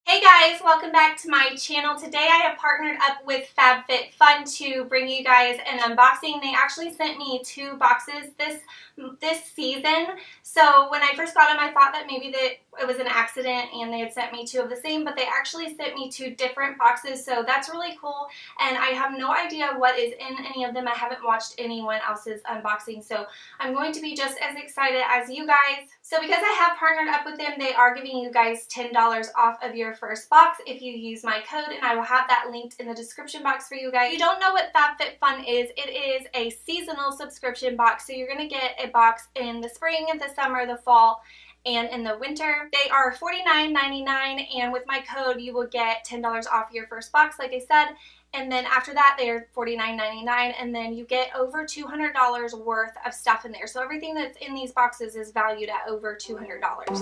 Hey guys, welcome back to my channel. Today I have partnered up with FabFitFun to bring you guys an unboxing. They actually sent me 2 boxes this season. So when I first got them, I thought that maybe it was an accident and they had sent me 2 of the same, but they actually sent me 2 different boxes. So that's really cool. And I have no idea what is in any of them. I haven't watched anyone else's unboxing. So I'm going to be just as excited as you guys. So because I have partnered up with them, they are giving you guys $10 off of your first box if you use my code, and I will have that linked in the description box for you guys. If you don't know what FabFitFun is, it is a seasonal subscription box. So you're going to get a box in the spring, the summer, the fall, and in the winter. They are $49.99, and with my code you will get $10 off your first box, like I said. And then after that, they're $49.99, and then you get over $200 worth of stuff in there. So everything that's in these boxes is valued at over $200.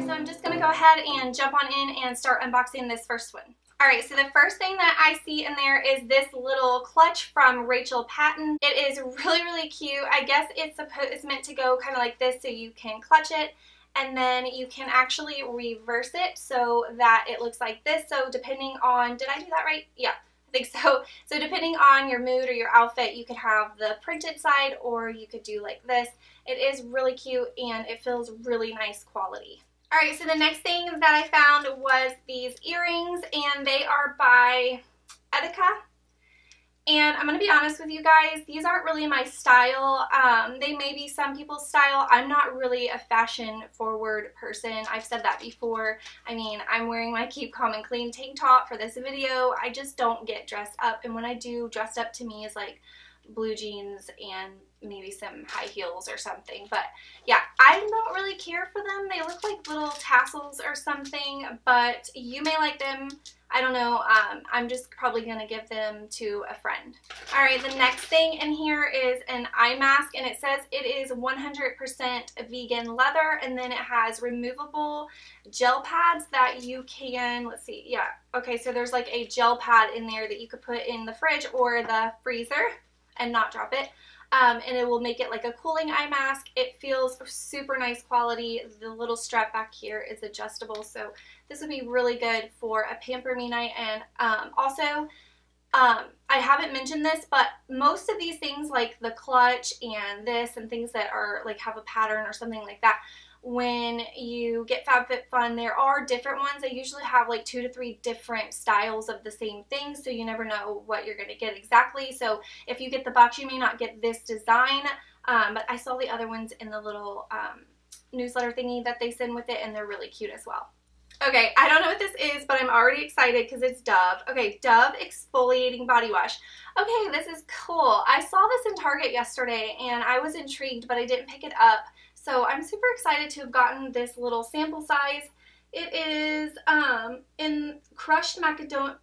So I'm just going to go ahead and jump on in and start unboxing this first one. Alright, so the first thing that I see in there is this little clutch from Rachel Patton. It is really cute. I guess it's meant to go kind of like this so you can clutch it, and then you can actually reverse it so that it looks like this. So depending on, did I do that right? Yeah, I think so. So depending on your mood or your outfit, you could have the printed side or you could do like this. It is really cute and it feels really nice quality. Alright, so the next thing that I found was these earrings, and they are by Etika. And I'm going to be honest with you guys, these aren't really my style. They may be some people's style. I'm not really a fashion-forward person. I've said that before. I mean, I'm wearing my Keep Calm and Clean tank top for this video. I just don't get dressed up, and when I do, dressed up to me is like blue jeans and maybe some high heels or something. But yeah, I don't really care for them. They look like little tassels or something, but you may like them. I don't know. I'm just probably gonna give them to a friend. Alright, the next thing in here is an eye mask, and it says it is 100% vegan leather, and then it has removable gel pads that you can, let's see, yeah, okay, so there's like a gel pad in there that you could put in the fridge or the freezer and not drop it. And it will make it like a cooling eye mask. It feels super nice quality. The little strap back here is adjustable, so this would be really good for a pamper me night. And also, I haven't mentioned this, but most of these things like the clutch and this and things that are like have a pattern or something like that, when you get FabFitFun, there are different ones. They usually have like 2 to 3 different styles of the same thing, so you never know what you're going to get exactly. So if you get the box, you may not get this design, but I saw the other ones in the little newsletter thingy that they send with it, and they're really cute as well. Okay, I don't know what this is, but I'm already excited because it's Dove. Okay, Dove Exfoliating Body Wash. Okay, this is cool. I saw this in Target yesterday, and I was intrigued, but I didn't pick it up. So I'm super excited to have gotten this little sample size. It is in crushed macadamia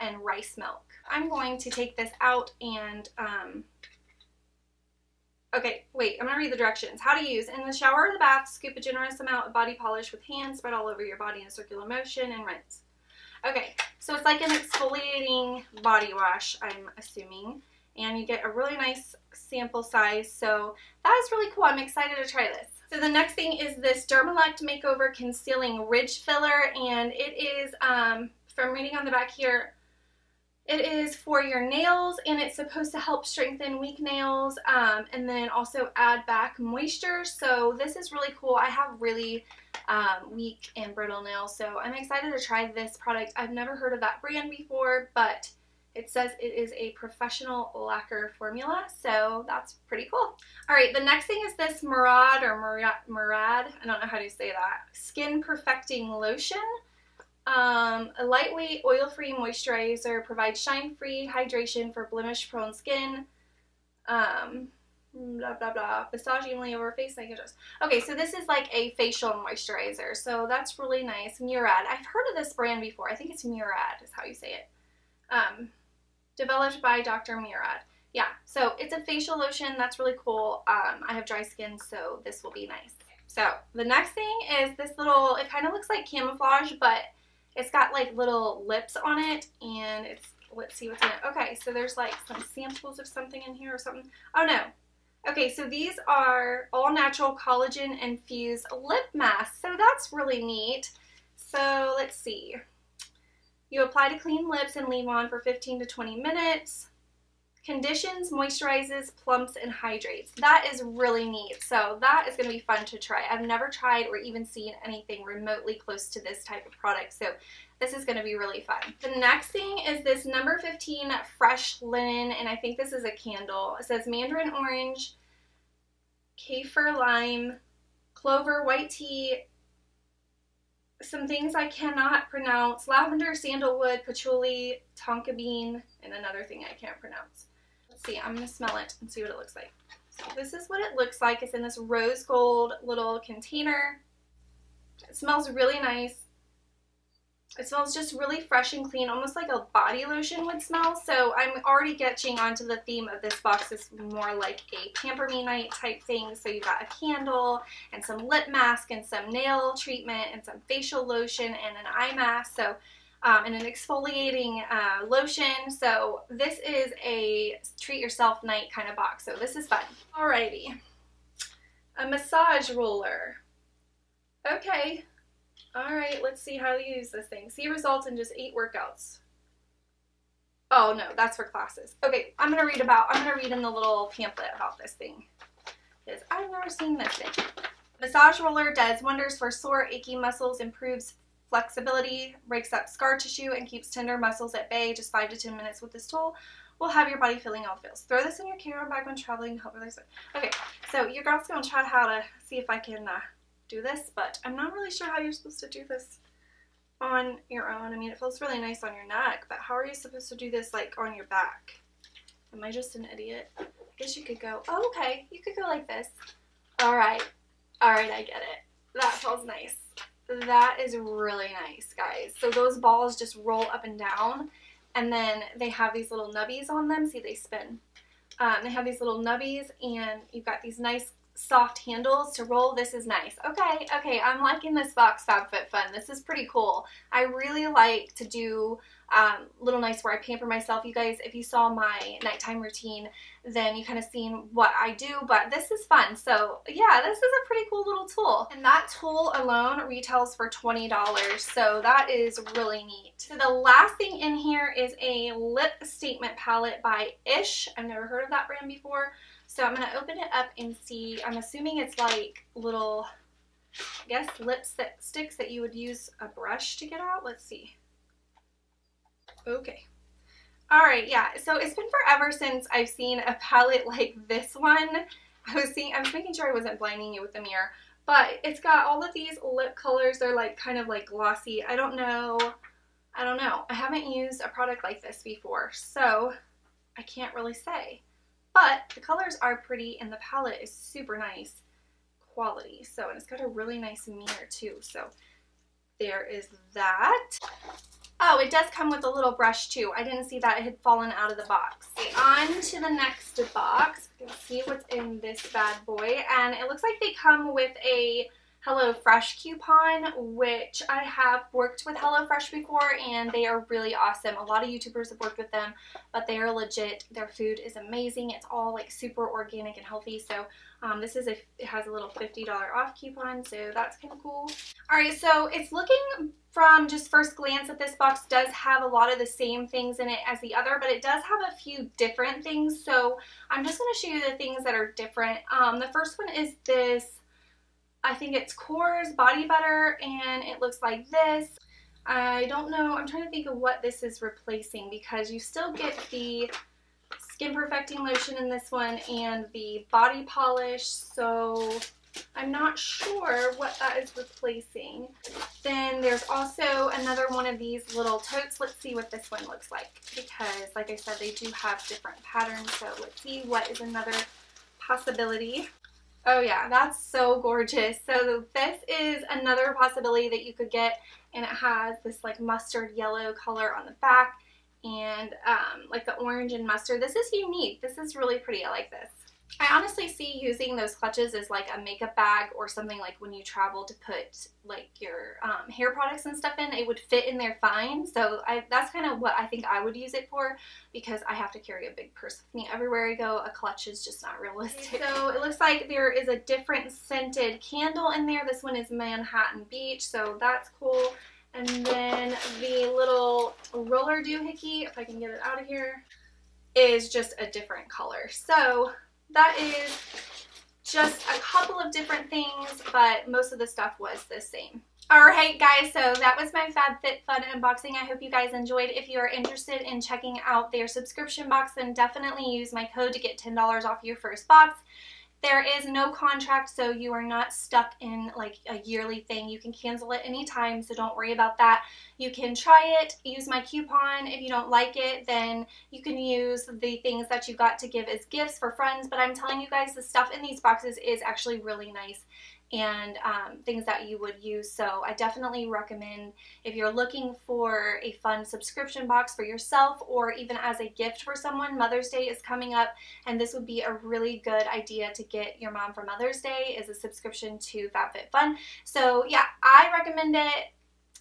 and rice milk. I'm going to take this out and, okay, wait, I'm going to read the directions. How to use. In the shower or the bath, scoop a generous amount of body polish with hands, spread all over your body in a circular motion, and rinse. Okay, so it's like an exfoliating body wash, I'm assuming. And you get a really nice sample size, so that is really cool. I'm excited to try this. So the next thing is this Dermalect Makeover Concealing Ridge Filler, and it is, from reading on the back here, it is for your nails, and it's supposed to help strengthen weak nails, and then also add back moisture. So this is really cool. I have really weak and brittle nails, so I'm excited to try this product. I've never heard of that brand before, but it says it is a professional lacquer formula, so that's pretty cool. Alright, the next thing is this Murad, I don't know how to say that, Skin Perfecting Lotion. A lightweight, oil-free moisturizer, provides shine-free hydration for blemish-prone skin. Blah, blah, blah. Massaging only over face like it. Okay, so this is like a facial moisturizer, so that's really nice. Murad. I've heard of this brand before. I think it's Murad is how you say it. Developed by Dr. Murad. Yeah, so it's a facial lotion. That's really cool. I have dry skin, so this will be nice. So the next thing is this little, it kind of looks like camouflage, but it's got like little lips on it, and it's let's see what's in it. Okay, so there's like some samples of something in here or something. Oh no. Okay, so these are all natural collagen infused lip masks. So that's really neat. So let's see. You apply to clean lips and leave on for 15 to 20 minutes. Conditions, moisturizes, plumps, and hydrates. That is really neat. So that is going to be fun to try. I've never tried or even seen anything remotely close to this type of product. So this is going to be really fun. The next thing is this number 15 fresh linen, and I think this is a candle. It says mandarin orange, kaffir lime, clover, white tea, some things I cannot pronounce, lavender, sandalwood, patchouli, tonka bean, and another thing I can't pronounce. Let's see, I'm going to smell it and see what it looks like. So this is what it looks like. It's in this rose gold little container. It smells really nice. It smells just really fresh and clean, almost like a body lotion would smell. So I'm already getting onto the theme of this box. It's more like a pamper me night type thing. So you've got a candle and some lip mask and some nail treatment and some facial lotion and an eye mask. So and an exfoliating lotion. So this is a treat yourself night kind of box. So this is fun. Alrighty. A massage roller. Okay. Alright, let's see how to use this thing. See results in just 8 workouts. Oh no, that's for classes. Okay, I'm gonna read in the little pamphlet about this thing, because I've never seen this thing. Massage roller does wonders for sore, achy muscles, improves flexibility, breaks up scar tissue, and keeps tender muscles at bay. Just 5 to 10 minutes with this tool will have your body feeling all feels. Throw this in your carry-on bag when traveling to help release it. Okay, so your girl's gonna try how to see if I can do this, but I'm not really sure how you're supposed to do this on your own. I mean, it feels really nice on your neck, but how are you supposed to do this like on your back? Am I just an idiot? I guess you could go, oh, okay, you could go like this. Alright, I get it. That feels nice. That is really nice, guys. So those balls just roll up and down, and then they have these little nubbies on them. See, they spin. They have these little nubbies, and you've got these nice soft handles to roll. This is nice. Okay, I'm liking this box, FabFitFun. This is pretty cool. I really like to do little nights where I pamper myself. You guys, if you saw my nighttime routine, then you kind of seen what I do, but this is fun. So yeah, this is a pretty cool little tool. And that tool alone retails for $20, so that is really neat. So the last thing in here is a lip statement palette by Ish. I've never heard of that brand before. So I'm going to open it up and see. I'm assuming it's like little, I guess, lipsticks that you would use a brush to get out. Let's see. Okay. Alright, yeah. So it's been forever since I've seen a palette like this one. I was making sure I wasn't blinding you with the mirror. But it's got all of these lip colors. They're like kind of like glossy. I don't know. I haven't used a product like this before, so I can't really say. But the colors are pretty, and the palette is super nice quality. So, and it's got a really nice mirror too. So there is that. Oh, it does come with a little brush too. I didn't see that. It had fallen out of the box. Okay, on to the next box. Let's see what's in this bad boy. And it looks like they come with a HelloFresh coupon, which I have worked with HelloFresh before, and they are really awesome. A lot of YouTubers have worked with them, but they are legit. Their food is amazing. It's all like super organic and healthy. So it has a little $50 off coupon, so that's kind of cool. Alright, so it's looking from just first glance that this box does have a lot of the same things in it as the other, but it does have a few different things. So I'm just going to show you the things that are different. The first one is this, I think it's Core's body butter, and it looks like this. I don't know, I'm trying to think of what this is replacing, because you still get the skin perfecting lotion in this one and the body polish, so I'm not sure what that is replacing. Then there's also another one of these little totes. Let's see what this one looks like, because like I said, they do have different patterns, so let's see what is another possibility. Oh yeah, that's so gorgeous. So this is another possibility that you could get, and it has this like mustard yellow color on the back, and like the orange and mustard. This is unique. This is really pretty. I like this. I honestly see using those clutches as like a makeup bag or something, like when you travel to put like your hair products and stuff in. It would fit in there fine. So that's kind of what I think I would use it for, because I have to carry a big purse with me everywhere I go. A clutch is just not realistic. So it looks like there is a different scented candle in there. This one is Manhattan Beach, so that's cool. And then the little roller doohickey, if I can get it out of here, is just a different color. So that is just a couple of different things, but most of the stuff was the same. Alright guys, so that was my FabFitFun unboxing. I hope you guys enjoyed. If you are interested in checking out their subscription box, then definitely use my code to get $10 off your first box. There is no contract, so you are not stuck in like a yearly thing. You can cancel it anytime, so don't worry about that. You can try it, use my coupon. If you don't like it, then you can use the things that you got to give as gifts for friends. But I'm telling you guys, the stuff in these boxes is actually really nice, and things that you would use. So I definitely recommend, if you're looking for a fun subscription box for yourself or even as a gift for someone. Mother's Day is coming up, and this would be a really good idea to get your mom for Mother's Day, is a subscription to FabFitFun. So yeah, I recommend it.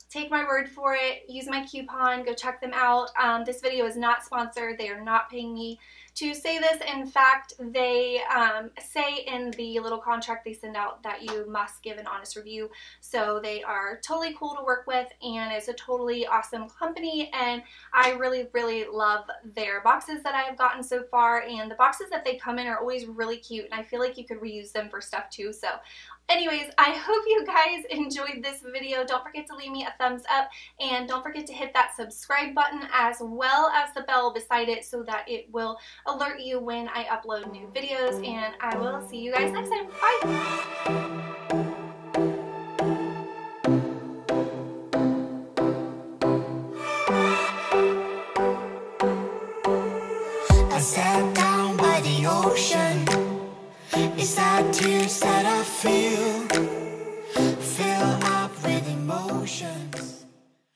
Take my word for it. Use my coupon. Go check them out. This video is not sponsored. They are not paying me to say this. In fact, they say in the little contract they send out that you must give an honest review. So they are totally cool to work with, and it's a totally awesome company, and I really, really love their boxes that I have gotten so far, and the boxes that they come in are always really cute, and I feel like you could reuse them for stuff too. So anyways, I hope you guys enjoyed this video. Don't forget to leave me a thumbs up, and don't forget to hit that subscribe button as well as the bell beside it so that it will alert you when I upload new videos, and I will see you guys next time. Bye! I sat down by the ocean. It's that tears that I feel, fill up with emotion.